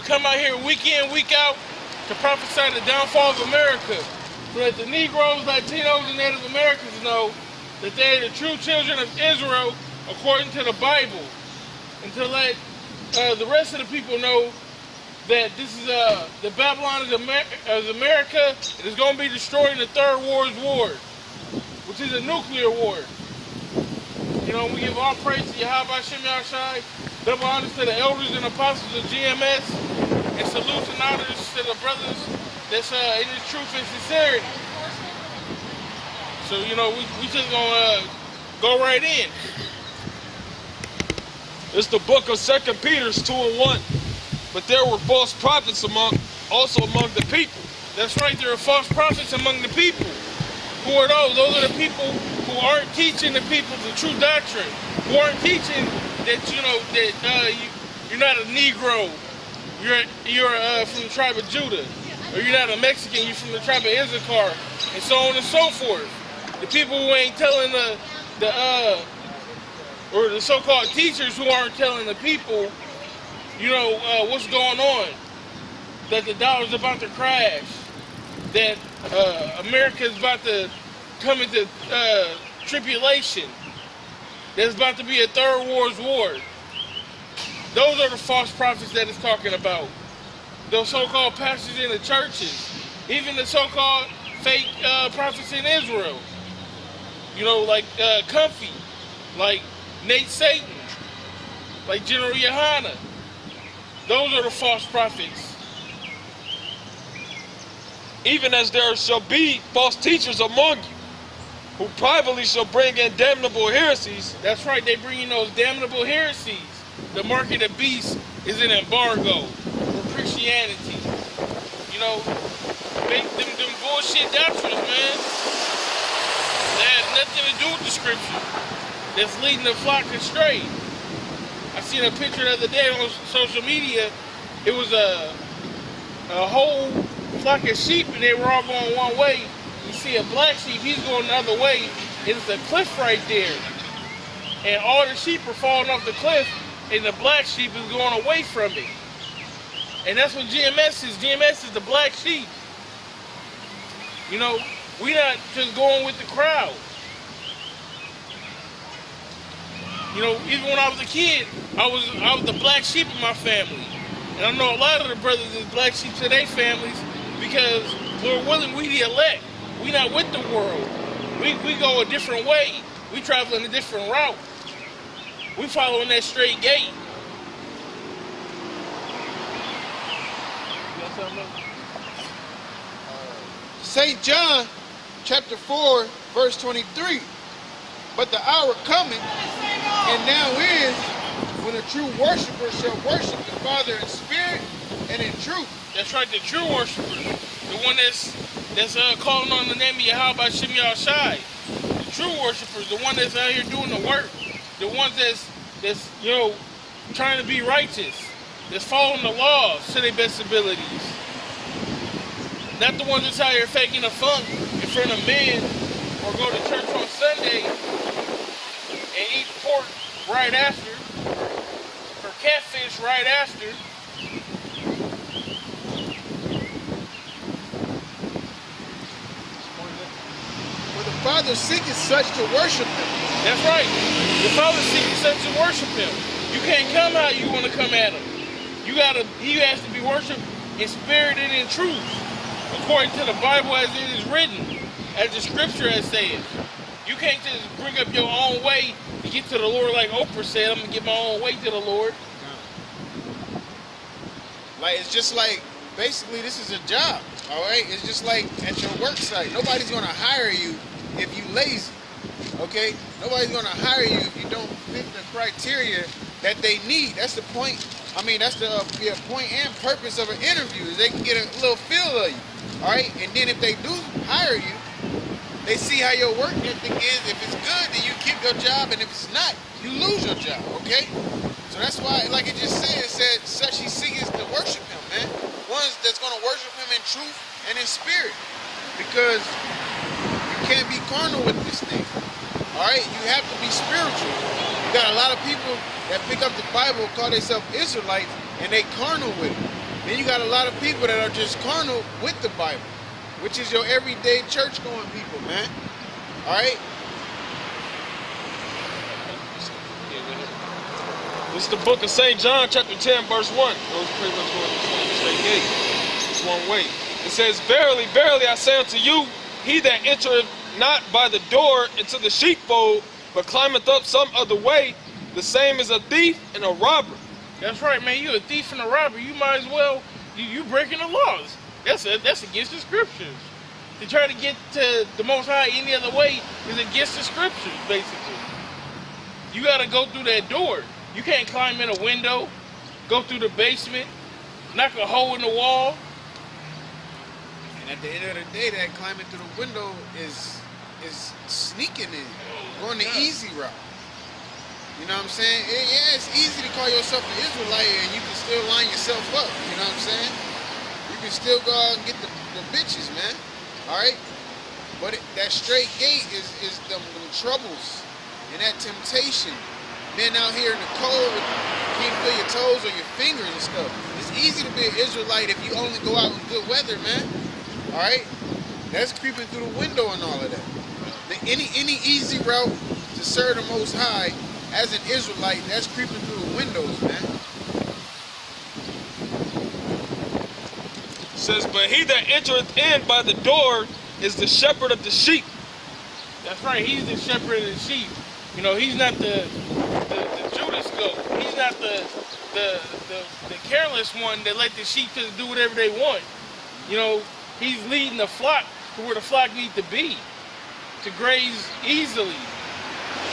We come out here week in, week out to prophesy the downfall of America, so that the Negroes, Latinos, and Native Americans know that they are the true children of Israel according to the Bible, and to let the rest of the people know that this is the Babylon of America. It is going to be destroyed in the Third World War, which is a nuclear war. You know, we give all praise to Yahweh Shem Yahshai, double honors to the elders and apostles of GMS, and salutes and honors to the brothers that's in this truth and sincerity. So, you know, we just gonna go right in. It's the book of 2 Peter 2:1. But there were false prophets also among the people. That's right, there are false prophets among the people. Who are those? Those are the people who aren't teaching the people the true doctrine. Who aren't teaching that, you know, that you're not a Negro, you're from the tribe of Judah, or you're not a Mexican, you're from the tribe of Issachar, and so on and so forth. The people who ain't telling or the so-called teachers who aren't telling the people, you know, what's going on, that the dollar's about to crash, that America is about to come into tribulation, there's about to be a third world war. Those are the false prophets that it's talking about. Those so-called pastors in the churches, even the so-called fake prophets in Israel. You know, like Comfy, like Nate Satan, like General Yohana. Those are the false prophets. Even as there shall be false teachers among you, who privately shall bring in damnable heresies. That's right, they bring in those damnable heresies. The mark of the beast is an embargo for Christianity. You know, them bullshit doctrines, man. They have nothing to do with the scripture. That's leading the flock astray. I seen a picture the other day on social media. It was a whole flock of sheep, and they were all going one way. You see a black sheep, he's going the other way. It's a cliff right there. And all the sheep are falling off the cliff, and the black sheep is going away from it. And that's what GMS is. GMS is the black sheep. You know, we're not just going with the crowd. You know, even when I was a kid, I was the black sheep in my family. And I know a lot of the brothers is black sheep to their families because, Lord willing, we the elect. We not with the world. We go a different way. We traveling a different route. We following that straight gate. You got something else? St. John, chapter 4, verse 23. But the hour coming, and now is, when a true worshiper shall worship the Father in spirit and in truth. That's right, the true worshiper. The one that's calling on the name of Yahweh Shem Yahshai. The true worshipers, the one that's out here doing the work. The ones that's you know, trying to be righteous. That's following the laws to their best abilities. Not the ones that's out here faking a funk in front of men, or go to church on Sunday and eat pork right after, or catfish right after. For the Father seeketh such to worship him. That's right. The Father seeketh such to worship him. You can't come how you want to come at him. He has to be worshipped in spirit and in truth, according to the Bible as it is written, as the scripture has said. You can't just bring up your own way to get to the Lord like Oprah said, I'm going to get my own way to the Lord. Like, it's just like, basically this is a job, all right? It's just like at your work site. Nobody's going to hire you if you lazy, okay? Nobody's going to hire you if you don't fit the criteria that they need. That's the point. I mean, that's the point and purpose of an interview, is they can get a little feel of you, all right? And then if they do hire you, they see how your work ethic is. If it's good, then you keep your job, and if it's not, you lose your job, okay? So that's why, like it just said, such he seeks to worship him, man. Ones that's going to worship him in truth and in spirit. Because you can't be carnal with this thing, all right? You have to be spiritual. You got a lot of people that pick up the Bible, call themselves Israelites, and they carnal with it. Then you got a lot of people that are just carnal with the Bible, which is your everyday church-going people, man. All right? This is the book of St. John, chapter 10, verse 1. Those pretty much going to the straight gate. It's one way. It says, Verily, verily, I say unto you, he that entereth not by the door into the sheepfold, but climbeth up some other way, the same is a thief and a robber. That's right, man. You a thief and a robber. You might as well, you breaking the laws. That's against the scriptures. To try to get to the Most High any other way is against the scriptures, basically. You got to go through that door. You can't climb in a window, go through the basement, knock a hole in the wall. And at the end of the day, that climbing through the window is sneaking in, going the easy route. You know what I'm saying? Yeah, it's easy to call yourself an Israelite and you can still line yourself up. You know what I'm saying? You can still go out and get the bitches, man. All right? But that straight gate is them troubles and that temptation. Men out here in the cold, can't feel your toes or your fingers and stuff. It's easy to be an Israelite if you only go out in good weather, man. All right? That's creeping through the window and all of that. Any easy route to serve the Most High as an Israelite, that's creeping through the windows, man. It says, But he that entereth in by the door is the shepherd of the sheep. That's right. He's the shepherd of the sheep. You know, he's not the Judas goat. He's not the careless one that let the sheep just do whatever they want. You know, he's leading the flock to where the flock needs to be, to graze easily,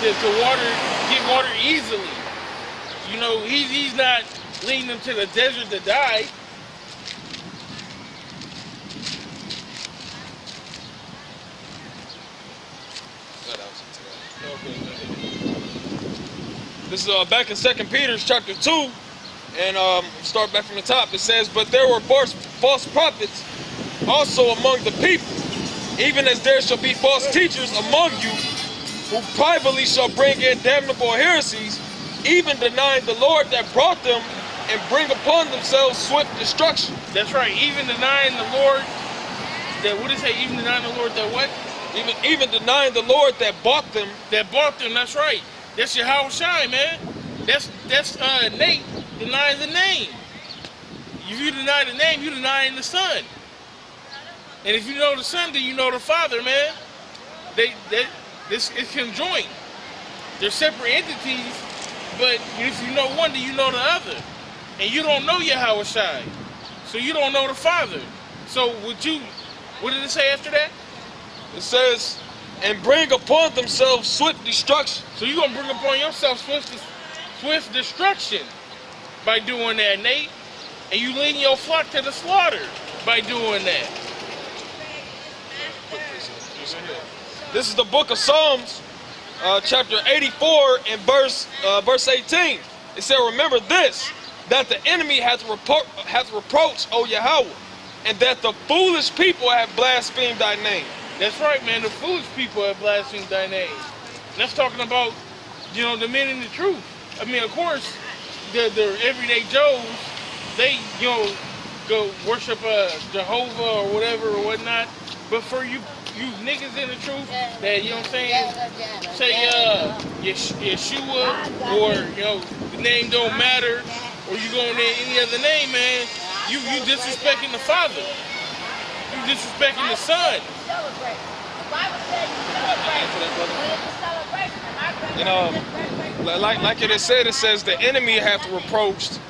to get water easily. You know, he's not leading them to the desert to die. This is back in 2 Peter chapter 2, and start back from the top. It says, But there were false prophets also among the people, even as there shall be false teachers among you, who privately shall bring in damnable heresies, even denying the Lord that brought them, and bring upon themselves swift destruction. That's right, even denying the Lord, that, what did it say, even denying the Lord that what? Even denying the Lord that bought them. That bought them, that's right. That's Yahweh Shai, man. That's Nate denying the name. If you deny the name, you denying the Son. And if you know the Son, then you know the Father, man. This is conjoined. They're separate entities, but if you know one, then you know the other. And you don't know Yahweh Shai, so you don't know the Father. So what did it say after that? It says, and bring upon themselves swift destruction. So you're going to bring upon yourself swift destruction by doing that, Nate. And you leading your flock to the slaughter by doing that. This is the book of Psalms, chapter 84 and verse 18. It said, Remember this, that the enemy hath reproached, O Yahweh, and that the foolish people have blasphemed thy name. That's right, man. The foolish people have blasphemed thy name. And that's talking about, you know, the men in the truth. I mean, of course, the everyday Joes, they, you know, go worship Jehovah or whatever or whatnot. But for you niggas in the truth, that, you know what I'm saying, say Yeshua, or, you know, the name don't matter, or you going there any other name, man, you disrespecting the Father. You disrespecting the Son. You know, like it is said, it says the enemy hath reproached,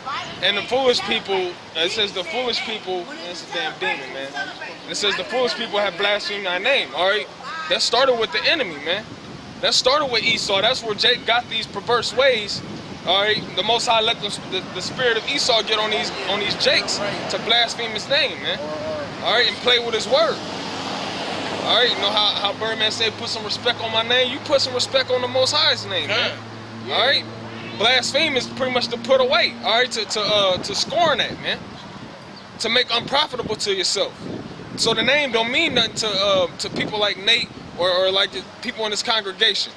and the foolish people, it says the foolish people, it's a damn demon, man. It says the foolish people have blasphemed thy name, all right? That started with the enemy, man. That started with Esau. That's where Jake got these perverse ways, all right? The Most High let the spirit of Esau get on these Jakes to blaspheme his name, man. All right, and play with his word. All right, you know how Birdman said, put some respect on my name? You put some respect on the Most High's name, man. All right? Blaspheme is pretty much to put away, all right? To scorn that, man. To make unprofitable to yourself. So the name don't mean nothing to people like Nate or like the people in this congregation.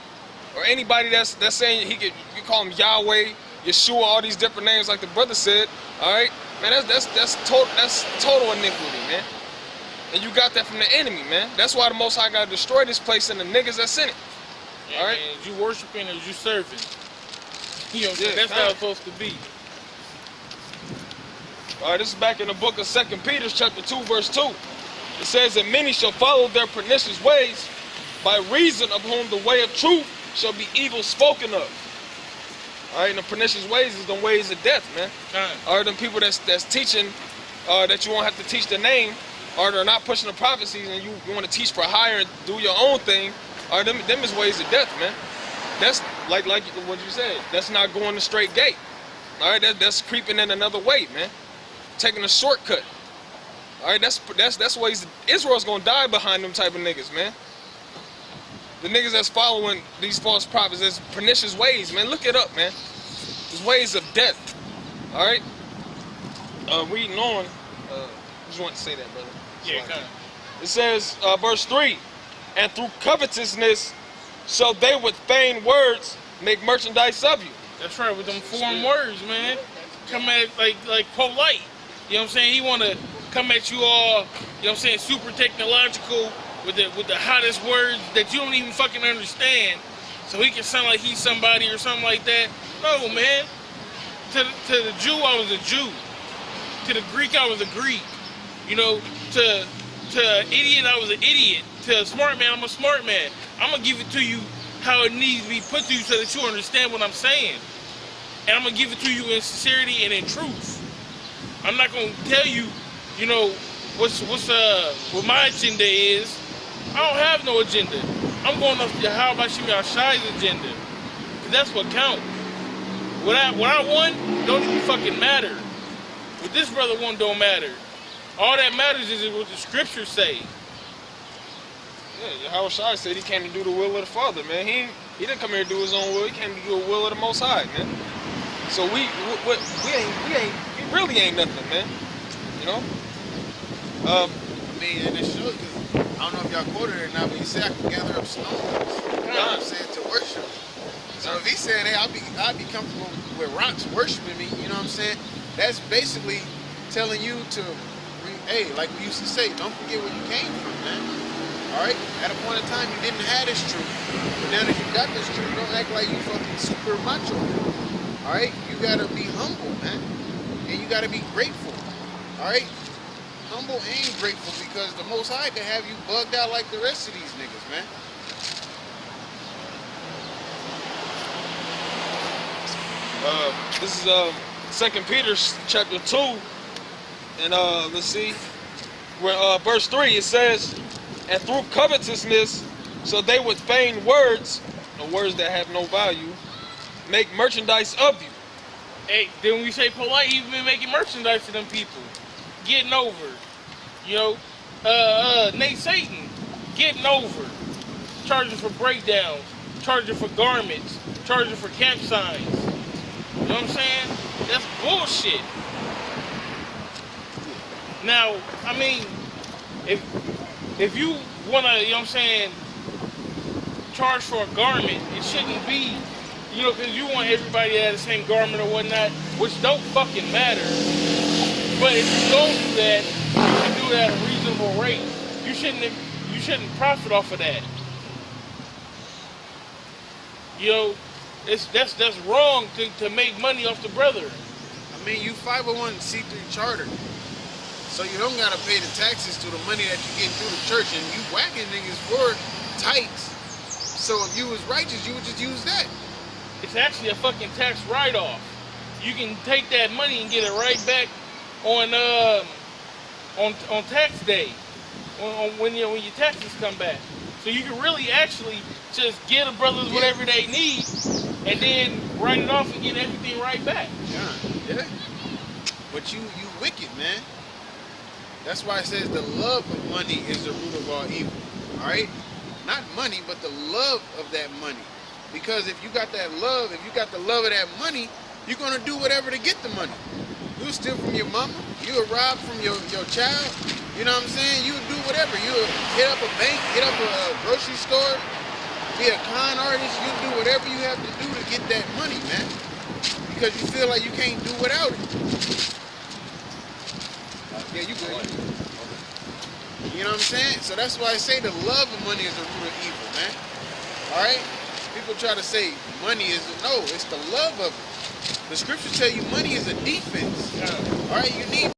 Or anybody that's saying you call him Yahweh, Yeshua, all these different names like the brother said, all right? Man, that's total iniquity, man. And you got that from the enemy, man. That's why the Most High got to destroy this place and the niggas that's in it. Yeah, all right? man, you worshiping or you serving. You know what I'm saying? Yeah, That's how it's supposed to be. All right, this is back in the book of 2 Peter, chapter 2, verse 2. It says that many shall follow their pernicious ways, by reason of whom the way of truth shall be evil spoken of. All right, and the pernicious ways is the ways of death, man. All right, them people that's teaching that you won't have to teach the name, or they're not pushing the prophecies, and you want to teach for hire and do your own thing. All right, them is ways of death, man. That's like what you said. That's not going the straight gate. All right, that's creeping in another way, man. Taking a shortcut. All right, that's ways Israel's gonna die behind them type of niggas, man. The niggas that's following these false prophets, there's pernicious ways, man. Look it up, man. There's ways of death. All right. Reading on. Just want to say that, brother. Yeah, kind of. It says, verse 3, and through covetousness shall they with vain words make merchandise of you. That's right, with them foreign words, man. Come at it like polite. You know what I'm saying? He want to come at you all, you know what I'm saying, super technological with the hottest words that you don't even fucking understand, so he can sound like he's somebody or something like that. No, man. To the Jew, I was a Jew. To the Greek, I was a Greek. You know, to an idiot, I was an idiot. To a smart man, I'm a smart man. I'm going to give it to you how it needs to be put to you so that you understand what I'm saying. And I'm going to give it to you in sincerity and in truth. I'm not going to tell you, you know, what my agenda is. I don't have no agenda. I'm going off the how about Shimei Shai's agenda. Because that's what counts. What I want don't even fucking matter. What this brother want don't matter. All that matters is what the scriptures say. Yeah, Yahweh Shai said he came to do the will of the Father, man. He didn't come here to do his own will. He came to do the will of the Most High, man. So we really ain't nothing, man. You know. I mean, and it shows. I don't know if y'all quoted it or not, but he said I can gather up stones. You know what I'm saying, to worship. So if he's saying, hey, I'd be comfortable with rocks worshiping me, you know what I'm saying? That's basically telling you to, hey, like we used to say, don't forget where you came from, man. All right? At a point in time, you didn't have this truth. But now that you got this truth, don't act like you fucking super macho. All right? You got to be humble, man. And you got to be grateful. All right? Humble and grateful, because the Most High can have you bugged out like the rest of these niggas, man. This is 2 Peter chapter 2, and let's see, where verse 3, it says, and through covetousness, so they with vain words, the words that have no value, make merchandise of you. Hey, then when we say polite, he's been making merchandise to them people. Getting over. You know, Nate Satan, getting over. Charging for breakdowns, charging for garments, charging for camp signs. You know what I'm saying? That's bullshit. Now, I mean, if you wanna, you know what I'm saying, charge for a garment, it shouldn't be, you know, because you want everybody to have the same garment or whatnot, which don't fucking matter. But if you don't do that, you can do that at a reasonable rate. You shouldn't profit off of that. You know, that's wrong to make money off the brother. I mean, you 501c3 charter, so you don't gotta pay the taxes to the money that you get through the church, and you whacking niggas for tithes. So if you was righteous, you would just use that. It's actually a fucking tax write-off. You can take that money and get it right back on tax day, when your taxes come back. So you can really actually just give the brothers whatever they need, and then write it off and get everything right back. Yeah. But you wicked, man. That's why it says the love of money is the root of all evil. All right, not money, but the love of that money. Because if you got that love, if you got the love of that money, you're gonna do whatever to get the money. You'll steal from your mama. You'll rob from your child. You know what I'm saying? You'll do whatever. You'll hit up a bank, hit up a grocery store, be a con artist. You'll do whatever you have to do to get that money, man. Because you feel like you can't do without it. Yeah, you good. You know what I'm saying? So that's why I say the love of money is the root of evil, man. All right? People try to say money is no, it's the love of it. The scriptures tell you money is a defense. All right, you need